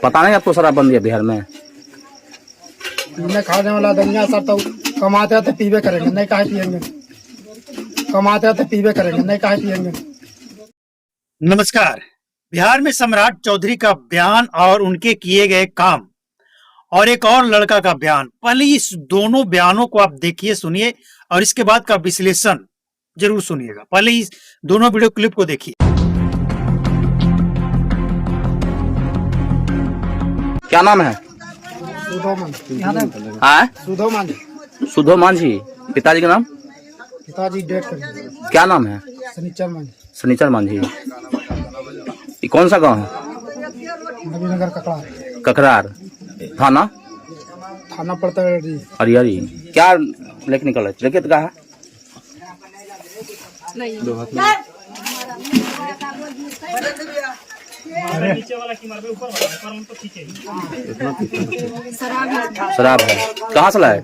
पता नहीं आपको शराबबंदी है बिहार में? पीने खाने वाला दुनिया सर तो कमाते हैं तो पीवे करेंगे, नहीं काहे पियेंगे। कमाते हैं तो पीवे करेंगे, नहीं काहे पियेंगे। नमस्कार। बिहार में सम्राट चौधरी का बयान और उनके किए गए काम और एक और लड़का का बयान, पहले इस दोनों बयानों को आप देखिए, सुनिए और इसके बाद का विश्लेषण जरूर सुनिएगा। पहले इस दोनों वीडियो क्लिप को देखिए। क्या नाम है? सुधो मांझी। हाँ, सुधो मांझी। सुधो मांझी। पिताजी का नाम? पिताजी डेट कर दिए। क्या नाम है? शनिचर मांझी। शनिचर मांझी। ये कौन सा गांव है? नवीनगर ककड़ा। ककरार। थाना? थाना पड़ता है हरियारी। क्या लेके निकल रहे? लेके तो कहा शराब है। कहाँ से लाए?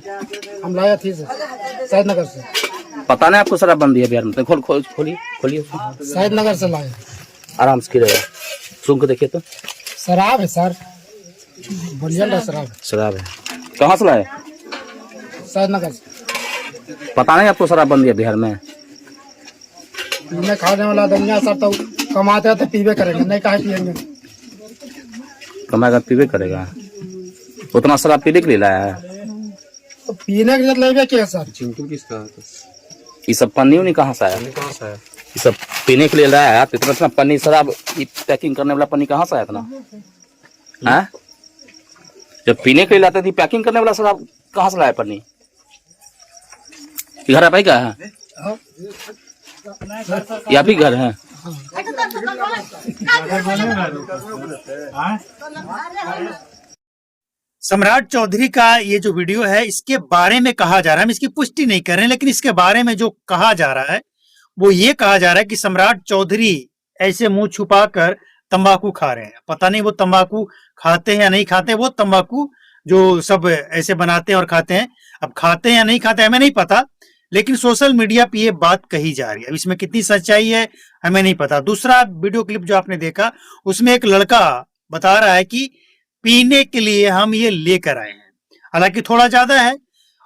हम लाया थी शाहिद नगर से। पता नहीं आपको शराबबंदी है बिहार में? तो खोलिए खोलिए। शाहिद नगर से लाए। आराम से गिरेगा। सुन के देखिए तो। शराब है सर, बढ़िया शराब है। शराब है। कहाँ से लाए? शाहिद नगर से। पता नहीं आपको शराबबंदी है बिहार में? पीने खाने वाला दुनिया सर तो कमाते हैं तो पीवे करेंगे, नहीं काहे पियेंगे। कमाएगा पीवे करेगा। उतना शराब पीने के लिए लाया है? तो पीने के लिए लेवे क्या सर? चिंटू किसका? ये सब पन्नी उन्नी कहाँ से आया? कहाँ से है? ये सब पीने के लिए लाया है? तो इतना पन्नी शराब पैकिंग करने वाला पन्नी कहाँ से आया इतना? हाँ, जब पीने के लिए लाते थे पैकिंग करने वाला शराब कहाँ से लाया पन्नी? घर आप ही का है? ये आप ही घर है? सम्राट चौधरी का ये जो वीडियो है, इसके बारे में कहा जा रहा है, हम इसकी पुष्टि नहीं कर रहे हैं, लेकिन इसके बारे में जो कहा जा रहा है वो ये कहा जा रहा है कि सम्राट चौधरी ऐसे मुंह छुपाकर तंबाकू खा रहे हैं। पता नहीं वो तंबाकू खाते हैं या नहीं खाते हैं। वो तंबाकू जो सब ऐसे बनाते हैं और खाते हैं, अब खाते हैं या नहीं खाते हमें नहीं पता, लेकिन सोशल मीडिया पे ये बात कही जा रही है। अब इसमें कितनी सच्चाई है हमें नहीं पता। दूसरा वीडियो क्लिप जो आपने देखा, उसमें एक लड़का बता रहा है कि पीने के लिए हम ये लेकर आए हैं, हालांकि थोड़ा ज्यादा है,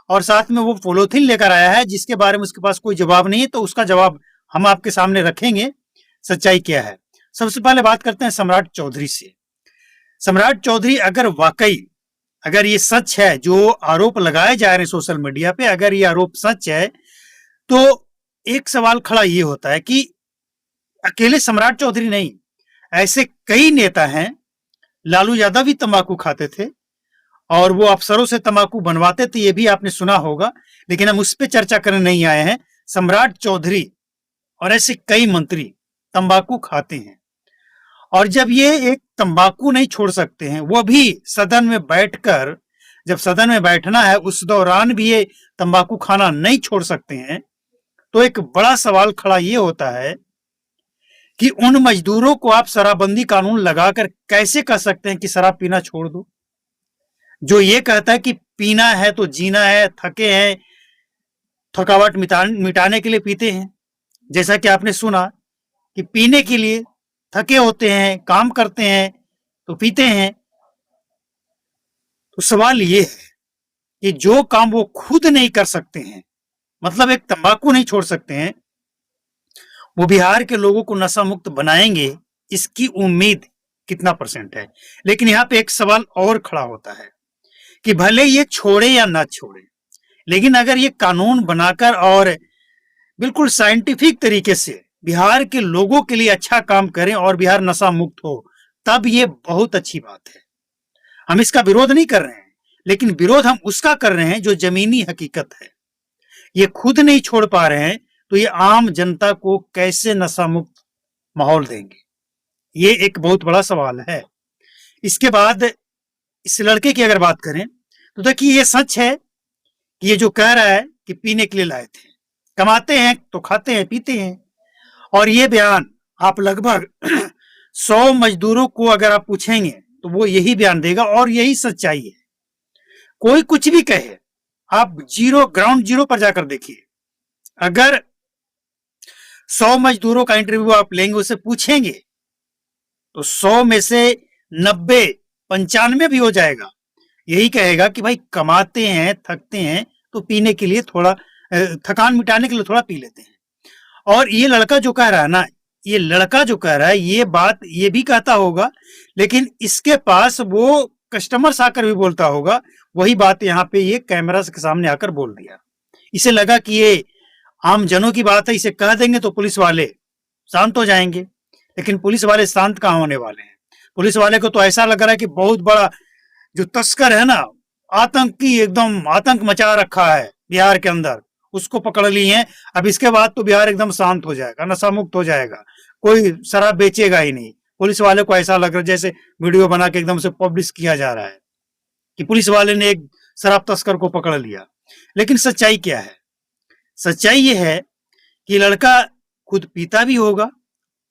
और साथ में वो पॉलीथिन लेकर आया है जिसके बारे में उसके पास कोई जवाब नहीं है। तो उसका जवाब हम आपके सामने रखेंगे, सच्चाई क्या है। सबसे पहले बात करते हैं सम्राट चौधरी से। सम्राट चौधरी अगर ये सच है जो आरोप लगाए जा रहे हैं सोशल मीडिया पे, अगर ये आरोप सच है तो एक सवाल खड़ा ये होता है कि अकेले सम्राट चौधरी नहीं, ऐसे कई नेता हैं। लालू यादव भी तंबाकू खाते थे और वो अफसरों से तंबाकू बनवाते थे, ये भी आपने सुना होगा, लेकिन हम उस पर चर्चा करने नहीं आए हैं। सम्राट चौधरी और ऐसे कई मंत्री तंबाकू खाते हैं, और जब ये एक तंबाकू नहीं छोड़ सकते हैं, वो भी सदन में बैठकर, जब सदन में बैठना है उस दौरान भी ये तंबाकू खाना नहीं छोड़ सकते हैं, तो एक बड़ा सवाल खड़ा ये होता है कि उन मजदूरों को आप शराबबंदी कानून लगाकर कैसे कह सकते हैं कि शराब पीना छोड़ दो? जो ये कहता है कि पीना है तो जीना है, थके हैं, थकावट मिटाने के लिए पीते हैं, जैसा कि आपने सुना कि पीने के लिए, थके होते हैं, काम करते हैं तो पीते हैं। तो सवाल ये है कि जो काम वो खुद नहीं कर सकते हैं, मतलब एक तंबाकू नहीं छोड़ सकते हैं, वो बिहार के लोगों को नशा मुक्त बनाएंगे, इसकी उम्मीद कितना % है? लेकिन यहाँ पे एक सवाल और खड़ा होता है कि भले ये छोड़े या ना छोड़े, लेकिन अगर ये कानून बनाकर और बिल्कुल साइंटिफिक तरीके से बिहार के लोगों के लिए अच्छा काम करें और बिहार नशा मुक्त हो, तब ये बहुत अच्छी बात है। हम इसका विरोध नहीं कर रहे हैं, लेकिन विरोध हम उसका कर रहे हैं जो जमीनी हकीकत है। ये खुद नहीं छोड़ पा रहे हैं तो ये आम जनता को कैसे नशा मुक्त माहौल देंगे? ये एक बहुत बड़ा सवाल है। इसके बाद इस लड़के की अगर बात करें तो देखिए, ये सच है कि ये जो कह रहा है कि पीने के लिए लाए थे, कमाते हैं तो खाते हैं, पीते हैं, और ये बयान आप लगभग 100 मजदूरों को अगर आप पूछेंगे तो वो यही बयान देगा, और यही सच्चाई है। कोई कुछ भी कहे, आप ग्राउंड जीरो पर जाकर देखिए, अगर 100 मजदूरों का इंटरव्यू आप लेंगे, उससे पूछेंगे, तो 100 में से 90, 95 भी हो जाएगा, यही कहेगा कि भाई कमाते हैं, थकते हैं, तो पीने के लिए थोड़ा थकान मिटाने के लिए थोड़ा पी लेते हैं। और ये लड़का जो कह रहा है ना, ये लड़का जो कह रहा है ये बात ये भी कहता होगा, लेकिन इसके पास वो कस्टमर्स आकर भी बोलता होगा, वही बात यहाँ पे ये कैमरा के सामने आकर बोल दिया। इसे लगा कि ये आम जनों की बात है, इसे कह देंगे तो पुलिस वाले शांत हो जाएंगे, लेकिन पुलिस वाले शांत कहाँ होने वाले हैं। पुलिस वाले को तो ऐसा लग रहा है कि बहुत बड़ा जो तस्कर है ना, आतंकी, एकदम आतंक मचा रखा है बिहार के अंदर, उसको पकड़ ली है। अब इसके बाद तो बिहार एकदम शांत हो जाएगा, नशा मुक्त हो जाएगा, कोई शराब बेचेगा ही नहीं। पुलिस वाले को ऐसा लग रहा है जैसे वीडियो बना के एकदम से पब्लिश किया जा रहा है कि पुलिस वाले ने एक शराब तस्कर को पकड़ लिया। लेकिन सच्चाई क्या है? सच्चाई ये है कि लड़का खुद पीता भी होगा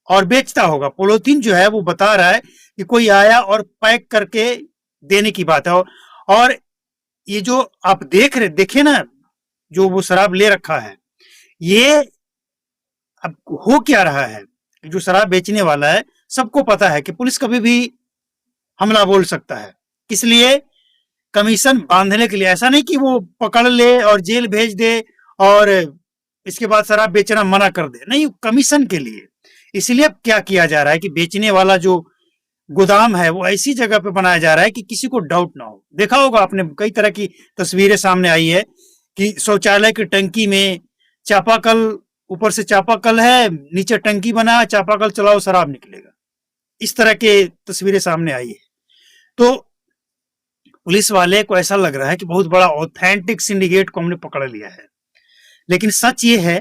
और बेचता होगा। पॉलीथीन जो है वो बता रहा है कि कोई आया और पैक करके देने की बात है। और ये जो आप देखे ना, जो वो शराब ले रखा है, ये अब हो क्या रहा है, जो शराब बेचने वाला है सबको पता है कि पुलिस कभी भी हमला बोल सकता है, इसलिए कमीशन बांधने के लिए, ऐसा नहीं कि वो पकड़ ले और जेल भेज दे और इसके बाद शराब बेचना मना कर दे, नहीं, कमीशन के लिए। इसलिए अब क्या किया जा रहा है कि बेचने वाला जो गोदाम है वो ऐसी जगह पे बनाया जा रहा है कि किसी को डाउट ना हो। देखा होगा आपने, कई तरह की तस्वीरें सामने आई है कि शौचालय की टंकी में चापाकल, ऊपर से चापाकल है, नीचे टंकी बना है, चापाकल चलाओ शराब निकलेगा, इस तरह के तस्वीरें सामने आई है। तो पुलिस वाले को ऐसा लग रहा है कि बहुत बड़ा ऑथेंटिक सिंडिकेट को हमने पकड़ लिया है। लेकिन सच ये है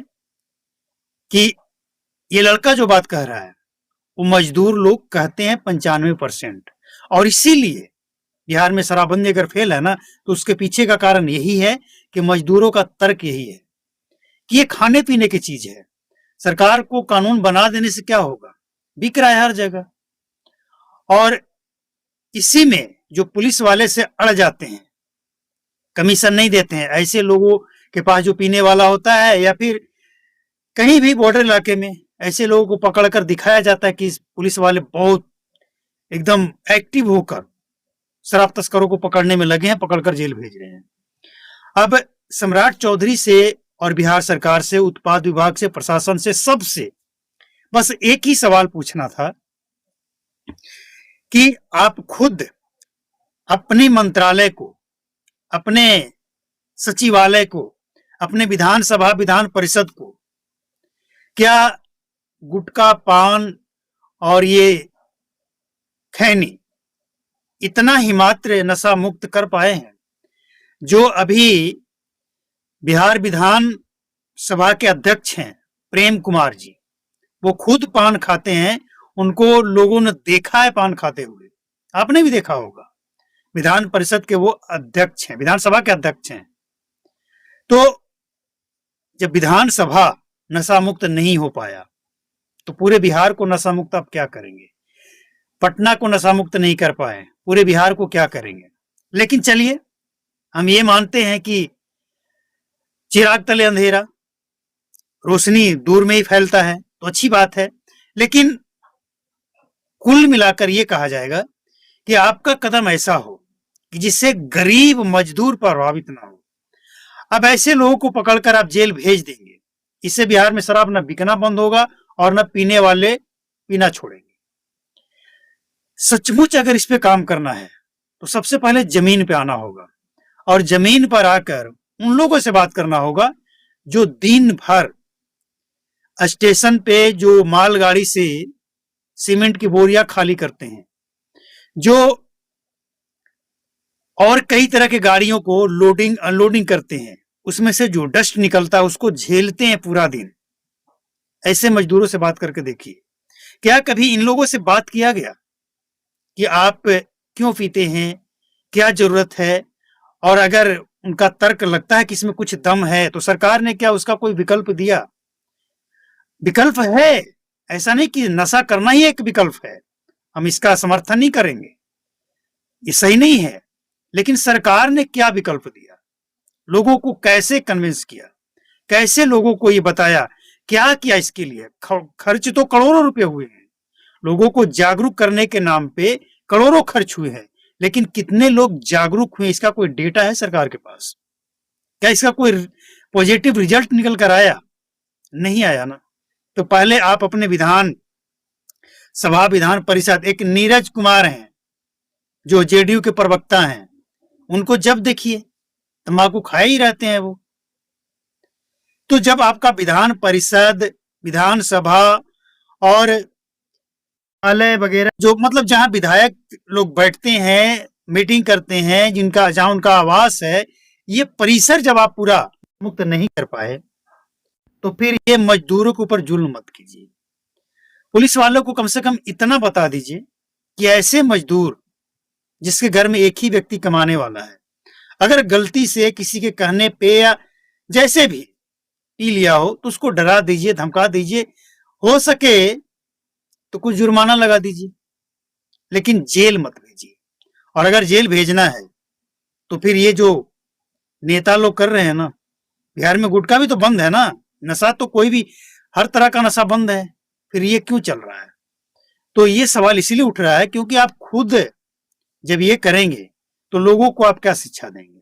कि ये लड़का जो बात कह रहा है वो मजदूर लोग कहते हैं 95%, और इसीलिए बिहार में शराबबंदी अगर फेल है ना, तो उसके पीछे का कारण यही है कि मजदूरों का तर्क यही है कि ये खाने पीने की चीज है, सरकार को कानून बना देने से क्या होगा, बिक रहा है हर जगह। और इसी में जो पुलिस वाले से अड़ जाते हैं, कमीशन नहीं देते हैं, ऐसे लोगों के पास जो पीने वाला होता है, या फिर कहीं भी बॉर्डर इलाके में ऐसे लोगों को पकड़कर दिखाया जाता है कि पुलिस वाले बहुत एकदम एक्टिव होकर शराब तस्करों को पकड़ने में लगे हैं, पकड़कर जेल भेज रहे हैं। अब सम्राट चौधरी से और बिहार सरकार से, उत्पाद विभाग से, प्रशासन से, सबसे बस एक ही सवाल पूछना था कि आप खुद अपने मंत्रालय को, अपने सचिवालय को, अपने विधानसभा, विधान परिषद को क्या गुटखा, पान और ये खैनी इतना ही मात्र नशा मुक्त कर पाए हैं? जो अभी बिहार विधान सभा के अध्यक्ष हैं प्रेम कुमार जी, वो खुद पान खाते हैं, उनको लोगों ने देखा है पान खाते हुए, आपने भी देखा होगा। विधान परिषद के वो अध्यक्ष हैं, विधानसभा के अध्यक्ष हैं। तो जब विधानसभा नशा मुक्त नहीं हो पाया, तो पूरे बिहार को नशा मुक्त आप क्या करेंगे? पटना को नशा मुक्त नहीं कर पाए, पूरे बिहार को क्या करेंगे? लेकिन चलिए, हम ये मानते हैं कि चिराग तले अंधेरा, रोशनी दूर में ही फैलता है, तो अच्छी बात है। लेकिन कुल मिलाकर ये कहा जाएगा कि आपका कदम ऐसा हो कि जिससे गरीब मजदूर प्रभावित ना हो। अब ऐसे लोगों को पकड़कर आप जेल भेज देंगे, इससे बिहार में शराब न बिकना बंद होगा और न पीने वाले पीना छोड़ेंगे। सचमुच अगर इस पे काम करना है तो सबसे पहले जमीन पे आना होगा, और जमीन पर आकर उन लोगों से बात करना होगा जो दिन भर स्टेशन पे जो मालगाड़ी से सीमेंट की बोरियां खाली करते हैं, जो और कई तरह के गाड़ियों को लोडिंग अनलोडिंग करते हैं, उसमें से जो डस्ट निकलता है उसको झेलते हैं पूरा दिन। ऐसे मजदूरों से बात करके देखिए, क्या कभी इन लोगों से बात किया गया कि आप क्यों पीते हैं, क्या जरूरत है? और अगर उनका तर्क लगता है कि इसमें कुछ दम है, तो सरकार ने क्या उसका कोई विकल्प दिया? विकल्प है, ऐसा नहीं कि नशा करना ही एक विकल्प है, हम इसका समर्थन नहीं करेंगे, ये सही नहीं है। लेकिन सरकार ने क्या विकल्प दिया? लोगों को कैसे कन्विंस किया, कैसे लोगों को ये बताया, क्या किया इसके लिए? खर्च तो करोड़ों रुपए हुए हैं। लोगों को जागरूक करने के नाम पे करोड़ों खर्च हुए हैं, लेकिन कितने लोग जागरूक हुए इसका कोई डेटा है सरकार के पास? क्या इसका कोई पॉजिटिव रिजल्ट निकल कर आया? नहीं आया ना। तो पहले आप अपने विधान सभा, विधान परिषद, एक नीरज कुमार हैं जो जेडीयू के प्रवक्ता हैं, उनको जब देखिए तंबाकू खाए ही रहते हैं वो। तो जब आपका विधान परिषद, विधानसभा और न्यायालय वगैरह, जो मतलब जहां विधायक लोग बैठते हैं, मीटिंग करते हैं, जिनका जहां उनका आवास है, ये परिसर जब आप पूरा मुक्त नहीं कर पाए, तो फिर ये मजदूरों के ऊपर जुल्म मत कीजिए। पुलिस वालों को कम से कम इतना बता दीजिए कि ऐसे मजदूर जिसके घर में एक ही व्यक्ति कमाने वाला है, अगर गलती से किसी के कहने पे या जैसे भी पी लिया हो तो उसको डरा दीजिए, धमका दीजिए, हो सके तो कुछ जुर्माना लगा दीजिए, लेकिन जेल मत भेजिए। और अगर जेल भेजना है तो फिर ये जो नेता लोग कर रहे हैं ना, बिहार में गुटखा भी तो बंद है ना, नशा तो कोई भी, हर तरह का नशा बंद है, फिर ये क्यों चल रहा है? तो ये सवाल इसीलिए उठ रहा है क्योंकि आप खुद जब ये करेंगे तो लोगों को आप क्या शिक्षा देंगे?